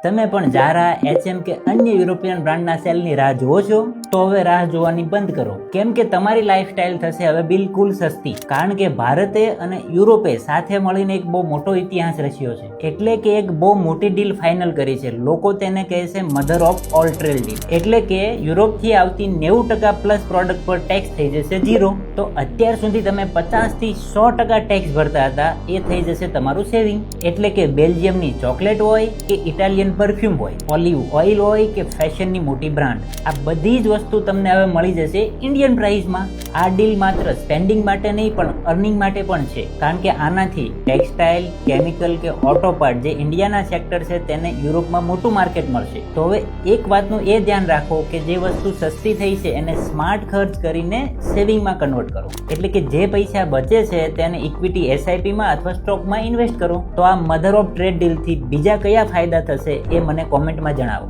તમે પણ ઝારા, એચએમ કે અન્ય યુરોપિયન બ્રાન્ડના સેલની રાહ જુઓ છો? તો હવે રાહ જોવાની બંધ કરો, કેમ કે તમારી લાઈફસ્ટાઈલ થશે હવે બિલકુલ સસ્તી. કારણ કે ભારતે અને યુરોપે સાથે મળીને એક બહુ મોટો ઇતિહાસ રચ્યો છે. એટલે કે એક બહુ મોટી ડીલ ફાઇનલ કરી છે. લોકો તેને કહે છે mother of all trade deal. એટલે કે યુરોપથી આવતી 90% પ્લસ પ્રોડક્ટ પર ટેક્સ થઈ જશે 0. તો અત્યાર સુધી તમે 50 થી 100% ટેક્સ ભરતા હતા, એ થઈ જશે તમારું સેવિંગ. એટલે કે બેલ્જિયમની ચોકલેટ હોય કે ઇટાલિયન પરફ્યુમ હોય, ઓલિવ ઓઇલ હોય કે ફેશનની મોટી બ્રાન્ડ, આ બધી જ વસ્તુ તમને હવે મળી જશે ઇન્ડિયન પ્રાઇસમાં. આ ડીલ માત્ર સ્પેન્ડિંગ માટે નહીં પણ અર્નિંગ માટે પણ છે. કારણ કે આનાથી ટેક્સટાઇલ, કેમિકલ કે ઓટો પાર્ટ જે ઇન્ડિયાના સેક્ટર છે તેને યુરોપમાં મોટું માર્કેટ મળશે. તો હવે એક વાતનું એ ધ્યાન રાખો કે જે વસ્તુ સસ્તી થઈ છે એને સ્માર્ટ ખર્ચ કરીને સેવિંગમાં કન્વર્ટ કરો. એટલે કે જે પૈસા બચે છે તેને ઇક્વિટી એસઆઈપીમાં અથવા સ્ટોકમાં ઇન્વેસ્ટ કરો. તો આ મધર ઓફ ટ્રેડ ડીલથી બીજા કયા ફાયદા થશે એ મને કોમેન્ટમાં જણાવો.